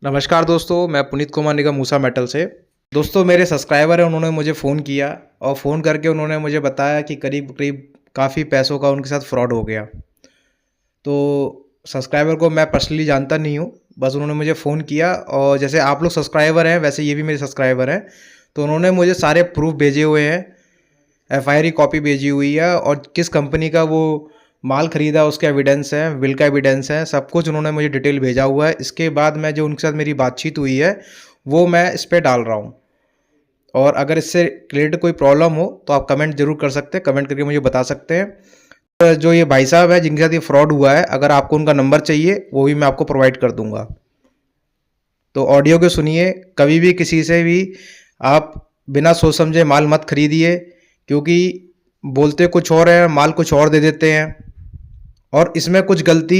नमस्कार दोस्तों, मैं पुनीत कुमार निगम मूसा मेटल से। दोस्तों, मेरे सब्सक्राइबर हैं, उन्होंने मुझे फ़ोन किया और फ़ोन करके उन्होंने मुझे बताया कि करीब-करीब काफ़ी पैसों का उनके साथ फ्रॉड हो गया। तो सब्सक्राइबर को मैं पर्सनली जानता नहीं हूँ, बस उन्होंने मुझे फ़ोन किया और जैसे आप लोग सब्सक्राइबर हैं, वैसे ये भी मेरे सब्सक्राइबर हैं। तो उन्होंने मुझे सारे प्रूफ़ भेजे हुए हैं, एफआईआर की कॉपी भेजी हुई है और किस कंपनी का वो माल खरीदा उसका एविडेंस है, बिल का एविडेंस है, सब कुछ उन्होंने मुझे डिटेल भेजा हुआ है। इसके बाद मैं जो उनके साथ मेरी बातचीत हुई है, वो मैं इस पे डाल रहा हूँ। और अगर इससे रिलेटेड कोई प्रॉब्लम हो तो आप कमेंट ज़रूर कर सकते हैं, कमेंट करके मुझे बता सकते हैं। जो ये भाई साहब हैं जिनके साथ ये फ्रॉड हुआ है, अगर आपको उनका नंबर चाहिए वो भी मैं आपको प्रोवाइड कर दूंगा। तो ऑडियो को सुनिए, कभी भी किसी से भी आप बिना सोच समझे माल मत खरीदिए, क्योंकि बोलते कुछ और है, माल कुछ और दे देते हैं। और इसमें कुछ गलती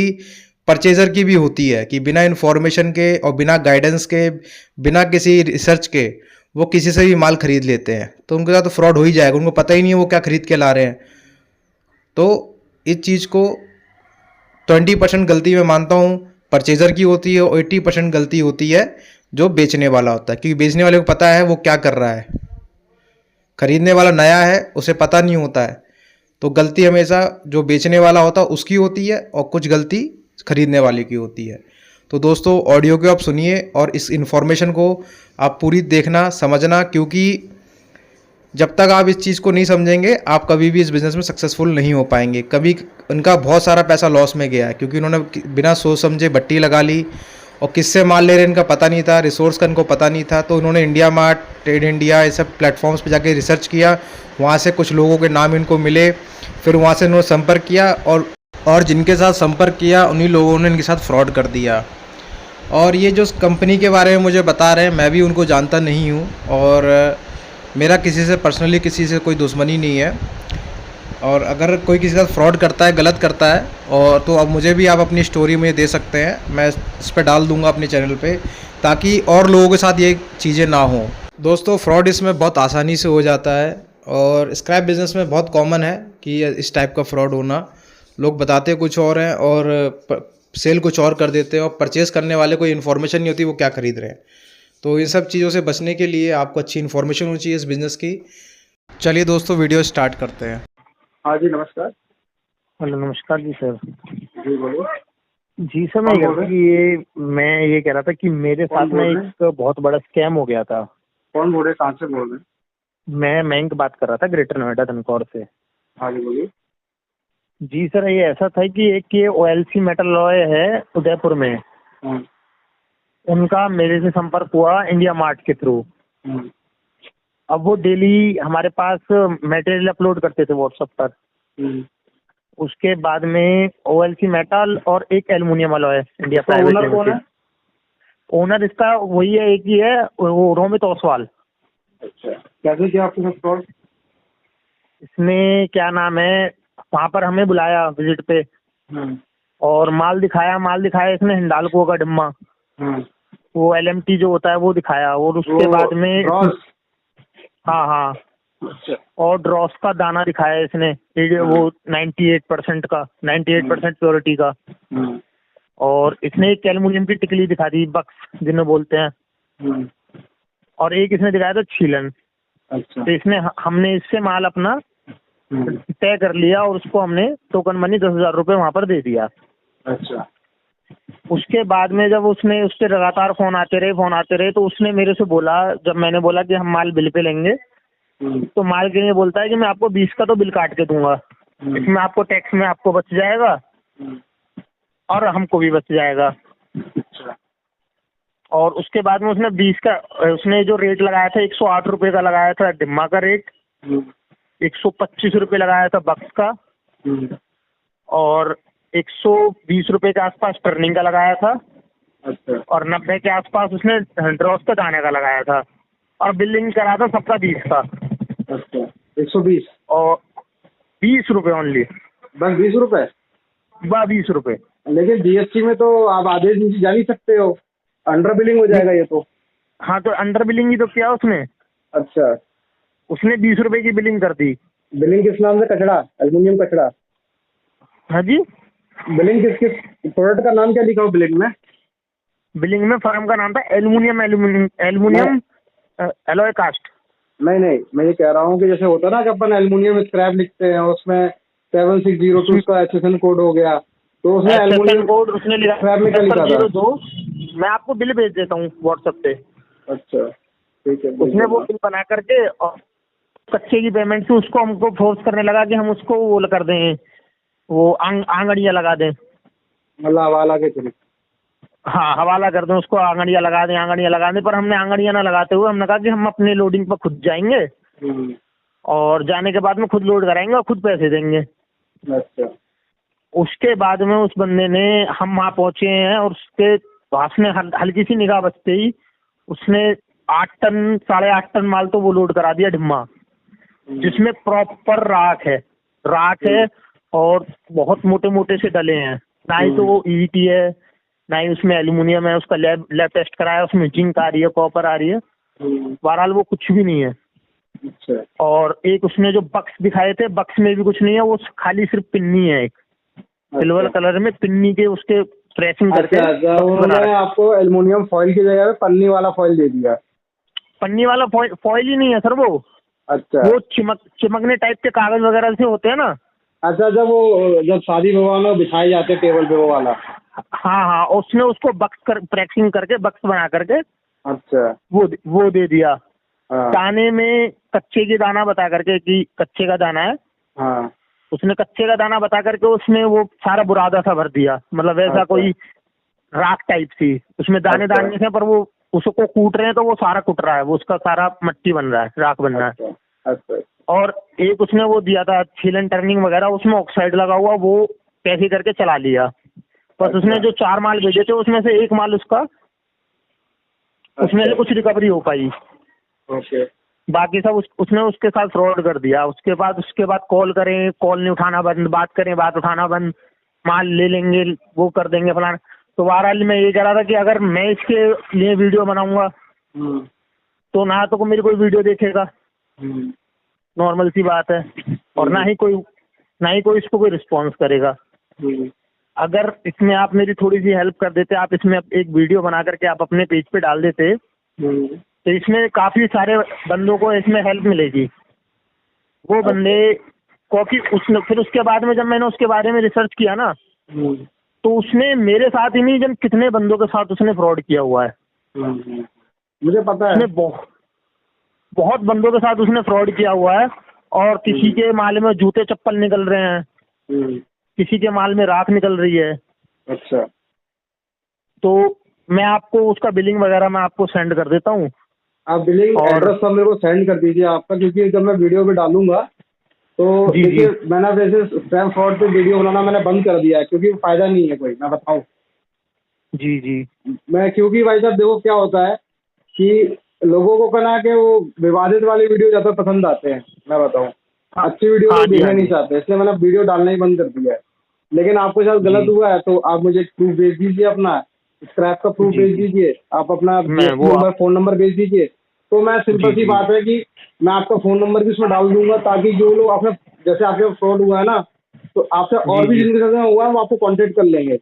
परचेज़र की भी होती है कि बिना इन्फॉर्मेशन के और बिना गाइडेंस के, बिना किसी रिसर्च के वो किसी से भी माल खरीद लेते हैं, तो उनके साथ तो फ्रॉड हो ही जाएगा। उनको पता ही नहीं है वो क्या खरीद के ला रहे हैं। तो इस चीज़ को 20% गलती मैं मानता हूँ परचेज़र की होती है और 80% गलती होती है जो बेचने वाला होता है, क्योंकि बेचने वाले को पता है वो क्या कर रहा है। खरीदने वाला नया है, उसे पता नहीं होता है। तो गलती हमेशा जो बेचने वाला होता है उसकी होती है और कुछ गलती खरीदने वाले की होती है। तो दोस्तों, ऑडियो को आप सुनिए और इस इन्फॉर्मेशन को आप पूरी देखना, समझना, क्योंकि जब तक आप इस चीज़ को नहीं समझेंगे आप कभी भी इस बिज़नेस में सक्सेसफुल नहीं हो पाएंगे। कभी उनका बहुत सारा पैसा लॉस में गया है, क्योंकि उन्होंने बिना सोच समझे बट्टी लगा ली और किससे माल ले रहे हैं इनका पता नहीं था, रिसोर्स का इनको पता नहीं था। तो उन्होंने इंडिया मार्ट, ट्रेड इंडिया, ये सब प्लेटफॉर्म्स पे जाके रिसर्च किया, वहाँ से कुछ लोगों के नाम इनको मिले, फिर वहाँ से इन्होंने संपर्क किया और जिनके साथ संपर्क किया उन्हीं लोगों ने इनके साथ फ्रॉड कर दिया। और ये जो कंपनी के बारे में मुझे बता रहे हैं, मैं भी उनको जानता नहीं हूँ और मेरा किसी से पर्सनली किसी से कोई दुश्मनी नहीं है। और अगर कोई किसी के साथ फ्रॉड करता है, गलत करता है, और तो अब मुझे भी आप अपनी स्टोरी में दे सकते हैं, मैं इस पर डाल दूंगा अपने चैनल पे, ताकि और लोगों के साथ ये चीज़ें ना हो। दोस्तों, फ्रॉड इसमें बहुत आसानी से हो जाता है और स्क्रैप बिज़नेस में बहुत कॉमन है कि इस टाइप का फ्रॉड होना। लोग बताते कुछ और हैं और सेल कुछ और कर देते हैं और परचेज़ करने वाले को इन्फॉर्मेशन नहीं होती वो क्या खरीद रहे हैं। तो इन सब चीज़ों से बचने के लिए आपको अच्छी इन्फॉर्मेशन होनी चाहिए इस बिज़नेस की। चलिए दोस्तों, वीडियो स्टार्ट करते हैं। हाँ जी, नमस्कार। हेलो, नमस्कार जी सर। जी बोलिए। जी सर, मैं ये कह रहा था कि मेरे साथ में एक बहुत बड़ा स्कैम हो गया था। कौन बोल रहे, कहाँ से बोल रहे हैं? मैं मयंक बात कर रहा था, ग्रेटर नोएडा धनकौर से। हाँ जी, बोलिए। जी सर, ये ऐसा था कि एक ये ओएलसी मेटल लॉय है उदयपुर में, हम्म, उनका मेरे से संपर्क हुआ इंडिया मार्ट के थ्रू। हम्म, अब वो डेली हमारे पास मटेरियल अपलोड करते थे व्हाट्सएप पर। हम्म। उसके बाद में ओएलसी मेटल और एक एल्युमिनियम अलॉय इंडिया इसका प्राइवेट ओनर कौन है? लिमिटेड। ओनर इसका वही है, एक ही है, वो रोमित ओसवाल। अच्छा, कैसे किया आपके साथ फ्रॉड? इसने क्या नाम है, वहाँ पर हमें बुलाया विजिट पे हम्म, और माल दिखाया इसने, हिंडाल्को का डिम्मा, हम्म। वो एलएमटी जो होता है वो दिखाया, और उसके बाद में ड्रॉस? हाँ हाँ, अच्छा। और ड्रॉस का दाना दिखाया इसने, वो 98% का, 98% प्योरिटी का। हम्म, और इसने एक एल्युमिनियम की टिकली दिखा दी, बक्स जिन्हें बोलते हैं, हम्म। और एक इसने दिखाया था छीलन। अच्छा। तो इसने हमने इससे माल अपना हम्म, तय कर लिया और उसको हमने टोकन मनी 10,000 रुपये वहाँ पर दे दिया। अच्छा। उसके बाद में जब उससे लगातार फोन आते रहे, तो उसने मेरे से बोला, जब मैंने बोला कि हम माल बिल पे लेंगे, हम्म, तो माल के लिए बोलता है कि मैं आपको 20 का तो बिल काट के दूंगा, इसमें आपको टैक्स में आपको बच जाएगा हम्म। और हमको भी बच जाएगा। अच्छा। और उसके बाद में उसने 20 का, उसने जो रेट लगाया था 108 रुपये का लगाया था डिम्मा का रेट, हम्म, 125 रुपये लगाया था बक्स का, हम्म। और 120 रुपये के आसपास टर्निंग का लगाया था, अच्छा। और 90 के आसपास उसने ड्रॉस का दाने का लगाया था, और बिलिंग करा था सबका 20 का। अच्छा, 120? और 20 रुपये ओनली, बस 20 रुपए? 20 रुपये। लेकिन जीएसटी में तो आप आदेश नीचे जा नहीं सकते हो, अंडर बिलिंग हो जाएगा ये तो। हाँ, तो अंडर बिलिंग ही तो किया उसने। अच्छा। उसने 20 रुपये की बिलिंग कर दी। बिलिंग किस नाम से? कचड़ा, एल्युमिनियम कचड़ा? हाँ जी, बिलिंग किस किस प्रोडक्ट का नाम क्या लिखा हो बिलिंग में? बिलिंग में फर्म का नाम था एल्युमिनियम एलॉय कास्ट। नहीं नहीं, मैं ये कह रहा हूँ कि जैसे होता है ना कि अपन एल्युमिनियम स्क्रैप लिखते हैं, उसमें 7602 उसका एचएसएन कोड हो गया, तो उसने एसएसएन एल्युमिनियम कोड उसने लिखा स्क्रैप में क्या लिखा था? 7702। मैं आपको बिल भेज देता हूँ व्हाट्सएप पे। अच्छा ठीक है, उसने वो बिल बना करके और कच्चे की पेमेंट से उसको हमको फोर्स करने लगा कि हम उसको वो कर दें, वो आंगड़ियाँ लगा दें। मतलब हवाला के थ्रू। हाँ, हवाला कर दें उसको, आंगड़ियाँ लगा दें। पर हमने आंगड़ियाँ ना लगाते हुए हमने कहा कि हम अपने लोडिंग पर खुद जाएंगे हम्म, और जाने के बाद में खुद लोड कराएंगे और खुद पैसे देंगे। अच्छा उसके बाद में उस बंदे ने, हम वहाँ पहुंचे हैं और उसके पास ने हल्की सी निगाह बचते ही उसने 8 टन 8.5 टन माल तो वो लोड करा दिया ढिम्मा, जिसमें प्रॉपर राख है और बहुत मोटे मोटे से डले हैं। ना ही तो वो ईटी है, ना ही उसमें एल्युमिनियम है। उसका लैब टेस्ट कराया, उसमें जिंक आ रही है, कॉपर आ रही है। बहरहाल वो कुछ भी नहीं है। अच्छा और एक उसने जो बक्स दिखाए थे, बक्स में भी कुछ नहीं है, वो खाली सिर्फ पिन्नी है, एक सिल्वर कलर में पिन्नी के उसके प्रेसिंग करके अच्छा अच्छा, बक्स बना उन्होंने रखा। आपको एल्युमिनियम फॉइल की जगह पे पन्नी वाला फॉइल दे दिया? पन्नी वाला फॉइल ही नहीं है सर, वो अच्छा वो चिमकने टाइप के कागज वगैरह से होते हैं ना। अच्छा, जब शादी विवाह में बिछाए जाते हैं टेबल पे वो वाला? हाँ हाँ, उसने उसको प्रेसिंग करके बक्स बना करके अच्छा वो दे दिया। हाँ दाने में कच्चे के दाना बता करके कि कच्चे का दाना है। हाँ उसने कच्चे का दाना बता करके उसमें वो सारा बुरादा सा भर दिया, मतलब वैसा अच्छा कोई राख टाइप सी। उसमें दाने अच्छा दाने थे, पर वो उसको कूट रहे हैं तो वो सारा कुट रहा है, वो उसका सारा मट्टी बन रहा है, राख बन रहा है। अच्छा अच्छा और एक उसने वो दिया था छीलन एंड टर्निंग वगैरह, उसमें ऑक्साइड लगा हुआ, वो कैसे करके चला लिया। बस अच्छा उसने जो 4 माल भेजे थे उसमें से एक माल उसका, उसमें से अच्छा कुछ रिकवरी हो पाई। ओके बाकी सब उसने उसके साथ फ्रॉड कर दिया। उसके बाद कॉल करें, कॉल नहीं उठाना बंद, बात करें, बात उठाना बंद, माल ले लेंगे, वो कर देंगे फलाना। तो बहरहाल मैं ये कह रहा था कि अगर मैं इसके लिए वीडियो बनाऊंगा तो ना तो मेरी कोई वीडियो देखेगा, हम्म, नॉर्मल सी बात है, और ना ही कोई इसको कोई रिस्पॉन्स करेगा। हम्म, अगर इसमें आप मेरी थोड़ी सी हेल्प कर देते, आप इसमें एक वीडियो बना करके आप अपने पेज पे डाल देते, हम्म, तो इसमें काफी सारे बंदों को इसमें हेल्प मिलेगी। वो बंदे, क्योंकि उसने फिर उसके बाद में जब मैंने उसके बारे में रिसर्च किया ना, हम्म, तो उसने मेरे साथ ही नहीं, जब कितने बंदों के साथ उसने फ्रॉड किया हुआ है। मुझे पता है। उसने बहुत बंदों के साथ उसने फ्रॉड किया हुआ है। और किसी के माल में जूते चप्पल निकल रहे हैं, किसी के माल में राख निकल रही है। अच्छा तो मैं आपको उसका बिलिंग वगैरह मैं आपको सेंड कर देता हूँ। आप बिलिंग और एड्रेस सब मेरे को सेंड कर दीजिए आपका, क्योंकि जब मैं वीडियो पे डालूंगा तो जी जी देखिए, मैंने वैसे स्पैम फ्रॉड पे वीडियो बनाना मैंने बंद कर दिया है, क्योंकि फायदा नहीं है कोई, मैं बताऊं। जी जी क्योंकि भाई साहब देखो क्या होता है कि लोगों को कहना कि वो विवादित वाली वीडियो ज्यादा पसंद आते हैं, मैं बताऊं। हाँ अच्छी वीडियो हाँ लोग जी हाँ देखना नहीं जी चाहते, इसलिए मैंने वीडियो डालना ही बंद कर दिया है। लेकिन आपके साथ गलत जी हुआ है तो आप मुझे प्रूफ भेज दीजिए, अपना स्क्रैप का प्रूफ जी भेज जी दीजिए, आप अपना मैं जीएसटी वो नंबर, फोन नंबर भेज दीजिए। तो मैं सिंपल जी सी जी बात है कि मैं आपका फोन नंबर भी उसमें डाल दूंगा, ताकि जो लोग आपने, जैसे आपके फ्रॉड हुआ है ना, तो आपसे जी और भी जी जिनके साथ हुआ है वो आपको कांटेक्ट कर लेंगे।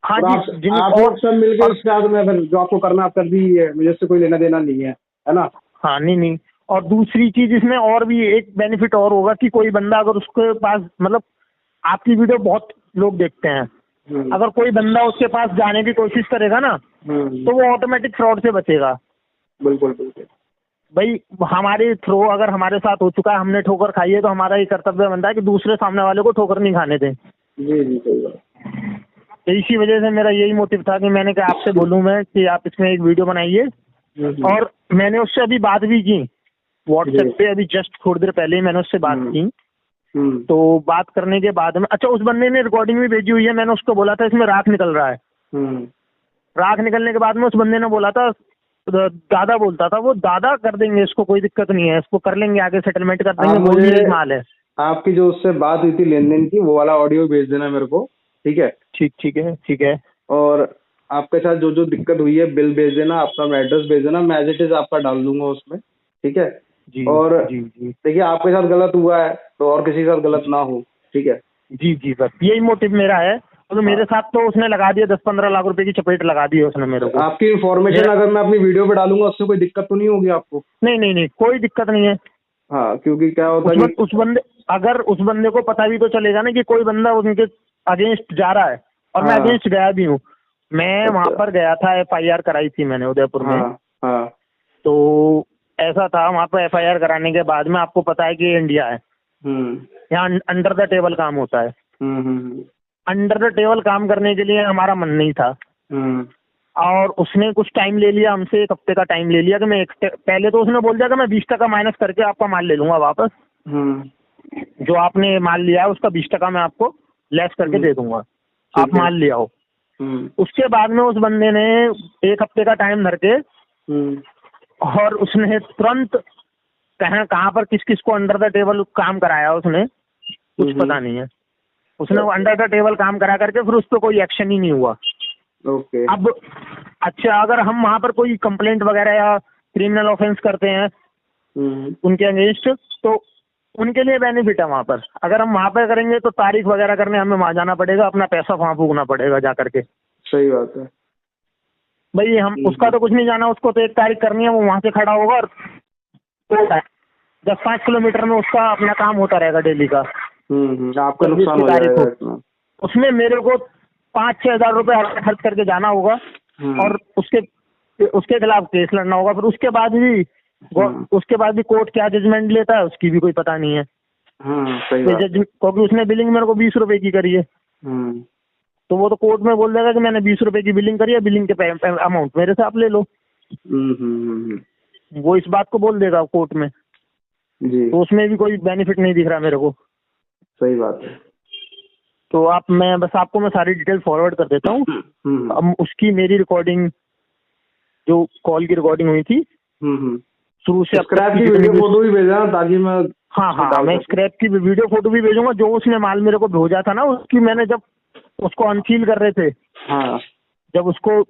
हाँ और जी जिन आप लोग सब मिलके और उसके बाद में फिर जो आपको करना आप कर दीजिए, मुझे इससे कोई लेना देना नहीं है ना। हाँ नहीं नहीं। और दूसरी चीज इसमें और भी एक बेनिफिट और होगा कि कोई बंदा अगर उसके पास, मतलब आपकी वीडियो बहुत लोग देखते हैं, अगर कोई बंदा उसके पास जाने की कोशिश करेगा ना, तो वो ऑटोमेटिक फ्रॉड से बचेगा। बिल्कुल बिल्कुल। भाई हमारे थ्रू अगर हमारे साथ हो चुका है, हमने ठोकर खाई है, तो हमारा ये कर्तव्य बनता है कि दूसरे सामने वाले को ठोकर नहीं खाने दें। जी जी सही बात। तो इसी वजह से मेरा यही मोटिव था कि मैंने कहा आपसे बोलूं मैं कि आप इसमें एक वीडियो बनाइए। और मैंने उससे अभी बात भी की व्हाट्सएप पे, अभी जस्ट थोड़ी देर पहले ही मैंने उससे बात की। तो बात करने के बाद में, अच्छा, उस बंदे ने रिकॉर्डिंग भी भेजी हुई है। मैंने उसको बोला था इसमें राख निकल रहा है। राख निकलने के बाद में उस बंदे ने बोला था, दादा बोलता था वो, दादा कर देंगे, इसको कोई दिक्कत नहीं है, इसको कर लेंगे, आगे सेटलमेंट कर देंगे, आप वो भी मुझे यही माल है। आपकी जो उससे बात हुई थी लेन देन की, वो वाला ऑडियो भेज देना मेरे को, ठीक है। ठीक है ठीक है। और आपके साथ जो जो दिक्कत हुई है बिल भेज देना, अपना एड्रेस भेज देना, मैं एज इट इज आपका डाल दूंगा उसमें, ठीक है। जी और जी जी देखिए, आपके साथ गलत हुआ है तो और किसी के साथ गलत ना हो, ठीक है। जी जी, बस यही मोटिव मेरा है। तो मेरे साथ तो उसने लगा दिया 10-15 लाख रुपए की चपेट लगा दी है उसने मेरे को। आपकी इन्फॉर्मेशन अगर मैं अपनी वीडियो पे डालूंगा उससे कोई दिक्कत तो नहीं होगी आपको? नहीं नहीं नहीं, कोई दिक्कत नहीं है। हाँ, क्योंकि क्या होता है कि उस बंदे, अगर उस बंदे को पता भी तो चलेगा ना कि कोई बंदा उनके अगेंस्ट जा रहा है, और मैं हाँ। अगेंस्ट गया भी हूँ। मैं वहां अच्छा। पर गया था, FIR कराई थी मैंने उदयपुर में। हाँ हाँ। तो ऐसा था, वहां पर FIR कराने के बाद में, आपको पता है कि ये इंडिया है, हम्म यहाँ अंडर द टेबल काम होता है। हम्म। अंडर द टेबल काम करने के लिए हमारा मन नहीं था, हम्म और उसने कुछ टाइम ले लिया हमसे, 1 हफ्ते का टाइम ले लिया कि मैं पहले तो उसने बोल दिया कि मैं 20% माइनस करके आपका माल ले लूंगा वापस, हम्म जो आपने माल लिया है उसका 20% मैं आपको लेस करके दे दूंगा, आप है। माल ले आओ। हम्म उसके बाद में उस बंदे ने 1 हफ्ते का टाइम धर के, हम्म और उसने तुरंत कहाँ पर किस किस को अंडर द टेबल काम कराया उसने, कुछ पता नहीं है। उसने वो अंडर द टेबल काम करा करके फिर उस पर कोई एक्शन ही नहीं हुआ। ओके। अब अच्छा, अगर हम वहाँ पर कोई कंप्लेंट वगैरह या क्रिमिनल ऑफेंस करते हैं उनके अगेंस्ट, तो उनके लिए बेनिफिट है वहाँ पर। अगर हम वहाँ पर करेंगे तो तारीख वगैरह करने हमें वहाँ जाना पड़ेगा, अपना पैसा वहाँ फूकना पड़ेगा जा करके। सही बात है। भाई हम उसका तो कुछ नहीं जाना, उसको तो 1 तारीख करनी है, वो वहाँ से खड़ा होगा और 10-5 किलोमीटर में उसका अपना काम होता रहेगा डेली का। आपका नुकसान हो जाएगा इसमें। उसमें मेरे को 5-6 हजार रुपये खर्च करके जाना होगा, और उसके खिलाफ केस लड़ना होगा। फिर उसके बाद भी कोर्ट क्या जजमेंट लेता है उसकी भी कोई पता नहीं है। सही बात है। क्योंकि उसने बिलिंग मेरे को 20 रुपए की करी है, तो वो तो कोर्ट में बोल देगा कि मैंने 20 रुपए की बिलिंग करी है, बिलिंग के अमाउंट मेरे से आप ले लो। वो इस बात को बोल देगा कोर्ट में, जी। तो उसमें भी कोई बेनिफिट नहीं दिख रहा मेरे को। सही बात है। तो मैं बस आपको मैं सारी डिटेल फॉरवर्ड कर देता हूँ। अब उसकी मेरी रिकॉर्डिंग, जो कॉल की रिकॉर्डिंग हुई थी शुरू से, स्क्रैप की वीडियो फोटो भी भेजना ताकि मैं, हाँ मैं स्क्रैप की वीडियो फोटो भी भेजूंगा। जो उसने माल मेरे को भेजा था ना, उसकी मैंने जब उसको अनसील कर रहे थे, जब उसको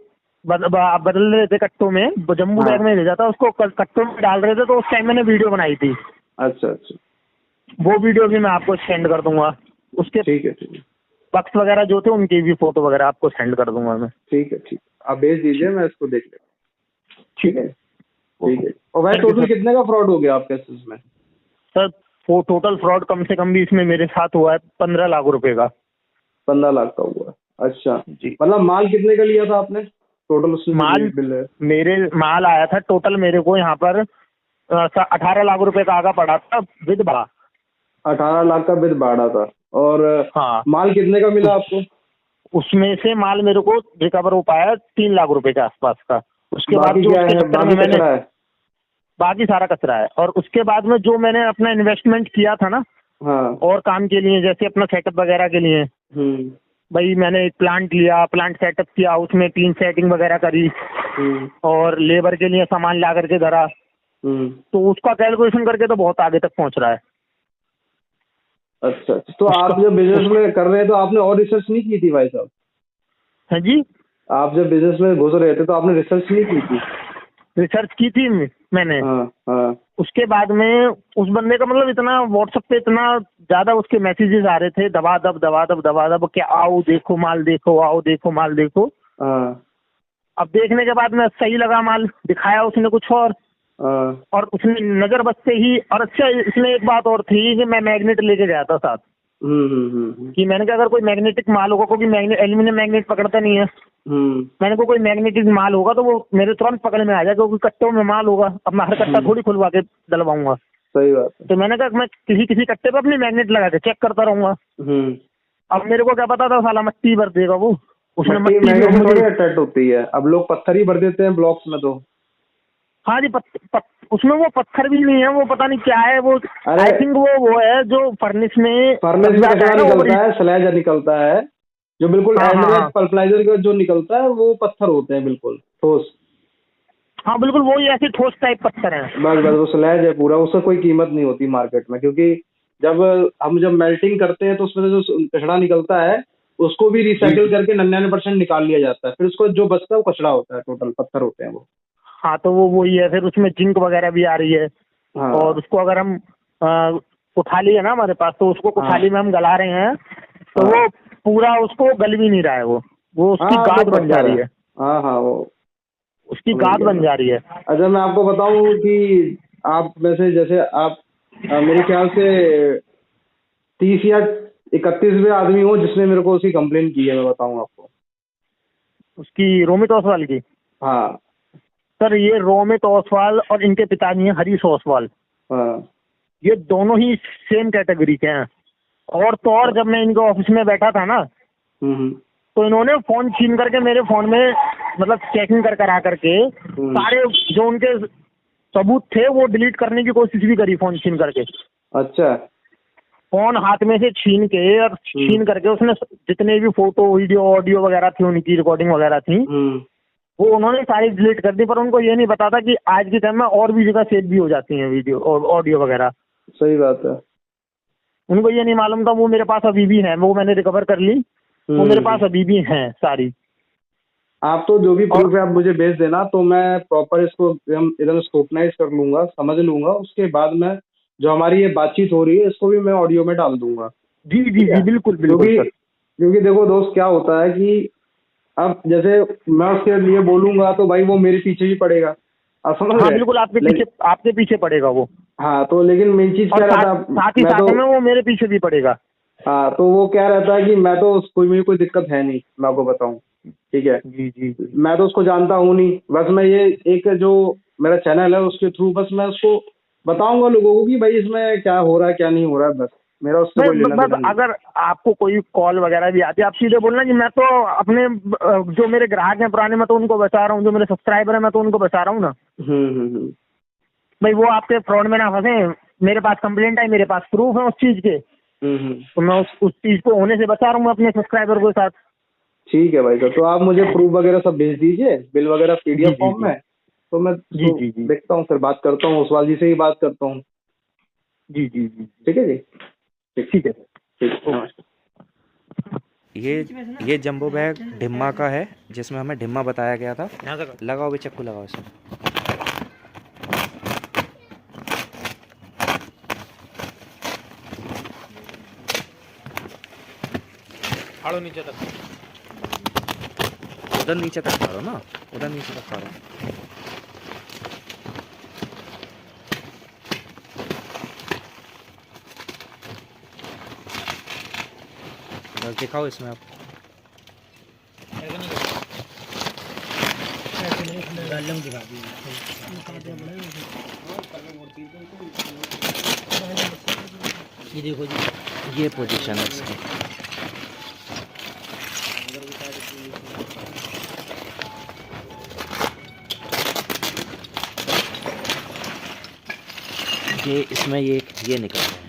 बदल रहे थे कट्टों में, जम्बू बैग में भेजा था, उसको कट्टों में डाल रहे थे, तो उस टाइम मैंने वीडियो बनाई थी। अच्छा अच्छा। वो वीडियो भी मैं आपको सेंड कर दूंगा। उसके ठीक है पक्ष वगैरह जो थे उनकी भी फोटो वगैरह आपको सेंड कर दूंगा मैं। ठीक है। आप भेज दीजिए, मैं इसको देख लेता। ठीक है। और भाई Thank you, टोटल sir। कितने का फ्रॉड हो गया आपके इसमें? सर वो टोटल फ्रॉड कम से कम भी इसमें मेरे साथ हुआ है 15 लाख रुपए का। 15 लाख का हुआ? अच्छा जी। मतलब माल कितने का लिया था आपने टोटल? उसमें माल बिल है? मेरे माल आया था टोटल मेरे को यहाँ पर 18 लाख रुपए का आगा पड़ा था विद भाड़ा। 18 लाख का बिल भाड़ा था। और हाँ, माल कितने का मिला आपको? उसमें से माल मेरे को रिकवर हो पाया 3 लाख रुपए के आसपास का। उसके बाद बाकी जो क्या उसके है? चक्कर बाकी में मैंने, कचरा है? बाकी सारा कचरा है। और उसके बाद में जो मैंने अपना इन्वेस्टमेंट किया था ना, हाँ। और काम के लिए, जैसे अपना सेटअप वगैरह के लिए, भाई मैंने एक प्लांट लिया, प्लांट सेटअप किया, उसमें टीन सेटिंग वगैरह करी, और लेबर के लिए सामान ला करके धरा, तो उसका कैलकुलेशन करके तो बहुत आगे तक पहुंच रहा है। अच्छा, तो आप जब बिजनेस में कर रहे हैं तो आपने और रिसर्च नहीं की थी भाई साहब? हाँ जी, आप जब बिजनेस में घुस रहे थे तो आपने रिसर्च नहीं की थी? रिसर्च की थी मैंने। हाँ। उसके बाद में उस बंदे का मतलब इतना व्हाट्सएप पे इतना ज्यादा उसके मैसेजेस आ रहे थे, दबा दब क्या आओ देखो माल देखो, आओ देखो माल देखो। हाँ। अब देखने के बाद में सही लगा माल, दिखाया उसने कुछ और उसने नजर बसते ही, और अच्छा इसमें एक बात और थी कि मैं मैग्नेट लेके गया था साथ, कि मैंने कहा अगर कोई मैग्नेटिक माल होगा, क्योंकि एल्यूमिनियम मैग्नेट पकड़ता नहीं है, मैंने को कोई मैग्नेटिक माल होगा तो वो मेरे तुरंत पकड़ में आ जाएगा, क्योंकि कट्टों में माल होगा। अब मैं हर कट्टा थोड़ी खुलवा के डलवाऊंगा। सही बात है। तो मैंने कहा मैं किसी कट्टे पे अपनी मैग्नेट लगा के चेक करता रहूंगा। अब मेरे को क्या पता था साला मट्टी भर देगा वो, उसने मट्टी भी थोड़ी अटैच होती है। अब लोग पत्थर ही भर देते हैं ब्लॉक्स में तो। हाँ जी, उसमें वो पत्थर भी नहीं है, वो पता नहीं क्या है वो। आई थिंक वो है जो फर्नेस में कचरा निकलता है, स्लैज निकलता है, जो बिल्कुल फर्टिलाइजर का जो निकलता है वो पत्थर होते हैं, बिल्कुल ठोस। हाँ बिल्कुल, वही ऐसे ठोस टाइप पत्थर है। बस वो स्लैज है पूरा, उसका कोई कीमत नहीं होती मार्केट में, क्योंकि जब मेल्टिंग करते हैं तो उसमें से जो कचरा निकलता है उसको भी रिसाइकिल करके 99% निकाल लिया जाता है, फिर उसको जो बचता है वो कचरा होता है, टोटल पत्थर होते हैं वो। हाँ तो वो वही है, फिर उसमें जिंक वगैरह भी आ रही है। हाँ। और उसको अगर हम कुठाली है ना हमारे पास, तो उसको कुठाली में हम गला रहे हैं, तो वो पूरा उसको गल भी नहीं रहा है वो उसकी हाँ, गाद तो बन जा पता रही है, हाँ हाँ वो उसकी समझ गाद गया बन मैं। जा रही है। अच्छा मैं आपको बताऊं कि आप में से जैसे आप मेरे ख्याल से 30 या 31वें आदमी हो जिसने मेरे को उसकी कंप्लेन की है, मैं बताऊं आपको। उसकी रोमित ओसवाल की। हाँ सर ये रोमित ओसवाल और इनके पिताजी हैं हरीश ओसवाल, हाँ ये दोनों ही सेम कैटेगरी के हैं। और तो और जब मैं इनके ऑफिस में बैठा था ना, हम्म तो इन्होंने फोन छीन करके मेरे फोन में मतलब चेकिंग कर करा करके सारे जो उनके सबूत थे वो डिलीट करने की कोशिश भी करी, फोन छीन करके। अच्छा फोन हाथ में से छीन के और छीन करके उसने जितने भी फोटो वीडियो ऑडियो वगैरह थी, उनकी रिकॉर्डिंग वगैरह थी, वो उन्होंने सारी डिलीट कर दी। पर उनको ये नहीं पता था कि आज के टाइम में और भी जगह सेव भी हो जाती हैं वीडियो और ऑडियो वगैरह। सही बात है। उनको ये नहीं मालूम था। वो मेरे पास अभी भी है, वो मैंने रिकवर कर ली, वो मेरे पास अभी भी हैं सारी। आप तो जो भी प्रूफ है आप मुझे भेज देना, तो मैं प्रॉपर इसको एकदम स्क्रूटनाइज कर लूंगा, समझ लूंगा। उसके बाद में जो हमारी ये बातचीत हो रही है इसको भी मैं ऑडियो में डाल दूंगा। जी जी जी, बिल्कुल बिल्कुल सर। क्योंकि देखो दोस्त क्या होता है कि अब जैसे मैं उसके लिए बोलूंगा तो भाई वो मेरे पीछे ही पड़ेगा, आप समझ हाँ रहे? बिल्कुल, आपके पीछे पड़ेगा वो। हाँ तो लेकिन मेन चीज क्या और रहता साथ ही मैं साथ तो में वो मेरे पीछे भी पड़ेगा। हाँ तो वो क्या रहता है कि मैं तो कोई मुझे कोई दिक्कत है नहीं, मैं आपको बताऊं, ठीक है। जी जी जी। मैं तो उसको जानता हूँ नहीं, बस मैं ये एक जो मेरा चैनल है उसके थ्रू बस मैं उसको बताऊंगा लोगों को कि भाई इसमें क्या हो रहा है क्या नहीं हो रहा है, बस मेरा उससे कोई लेना बस देना नहीं। अगर आपको कोई कॉल वगैरह भी आती है, आप सीधे बोलना कि मैं तो अपने जो मेरे ग्राहक हैं पुराने, मैं तो उनको बचा रहा हूँ, जो मेरे सब्सक्राइबर हैं मैं तो उनको बचा रहा हूँ ना। भाई वो आपके फ्रॉड में ना फंसे। मेरे पास कंप्लेंट है, मेरे पास प्रूफ है उस चीज के, तो मैं उस चीज को होने से बचा रहा हूँ अपने सब्सक्राइबर के साथ। ठीक है भाई, तो आप मुझे प्रूफ वगैरह सब भेज दीजिए, बिल वगैरह PDF फॉर्म में, तो मैं जी जी जी देखता हूँ, फिर बात करता हूँ, ओसवाल जी से ही बात करता हूँ। जी जी जी, ठीक है जी, ठीक है ठीक, नमस्कार। ये जंबो बैग ढिम्मा का है, जिसमें हमें ढिम्मा बताया गया था। लगाओ भी चक्कू लगाओ इसमें। फाड़ो नीचे तक, उधर नीचे तक फाड़ो ना, उधर नीचे तक फाड़ो। बस दिखाओ इसमें आप। ये देखो जी, ये पोजीशन है इसकी। ये इसमें ये निकल रहे हैं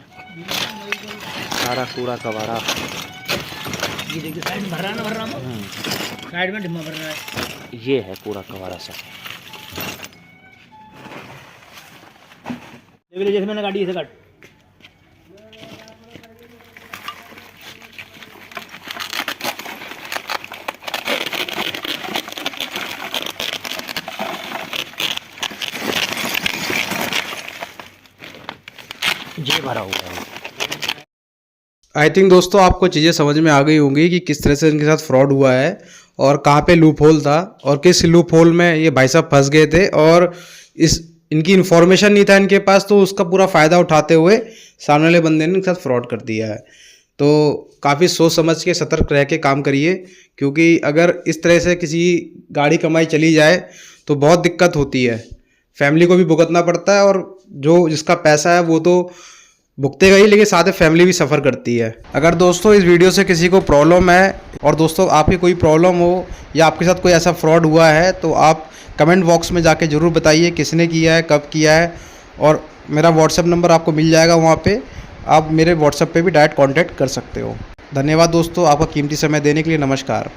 सारा कूड़ा कबाड़ा। ये देखिए साइड में भर रहा है ना, भर रहा है, साइड में ढिम्मा भर रहा है। ये है कूड़ा कबाड़ा सब। देख लीजिए, जैसे मैंने गाड़ी से काट। ये भरा हुआ है। आई थिंक दोस्तों आपको चीज़ें समझ में आ गई होंगी कि किस तरह से इनके साथ फ्रॉड हुआ है और कहाँ पे लूप होल था और किस लूप होल में ये भाई साहब फंस गए थे, और इनकी इन्फॉर्मेशन नहीं था इनके पास, तो उसका पूरा फ़ायदा उठाते हुए सामने वाले बंदे ने इनके साथ फ्रॉड कर दिया है। तो काफ़ी सोच समझ के सतर्क रह के काम करिए, क्योंकि अगर इस तरह से किसी गाड़ी कमाई चली जाए तो बहुत दिक्कत होती है, फैमिली को भी भुगतना पड़ता है, और जो जिसका पैसा है वो तो भुगतेगा ही, लेकिन साथ में फैमिली भी सफ़र करती है। अगर दोस्तों इस वीडियो से किसी को प्रॉब्लम है, और दोस्तों आपकी कोई प्रॉब्लम हो या आपके साथ कोई ऐसा फ्रॉड हुआ है, तो आप कमेंट बॉक्स में जाके ज़रूर बताइए किसने किया है, कब किया है, और मेरा व्हाट्सएप नंबर आपको मिल जाएगा वहाँ पे, आप मेरे व्हाट्सएप पे भी डायरेक्ट कांटेक्ट कर सकते हो। धन्यवाद दोस्तों, आपका कीमती समय देने के लिए। नमस्कार।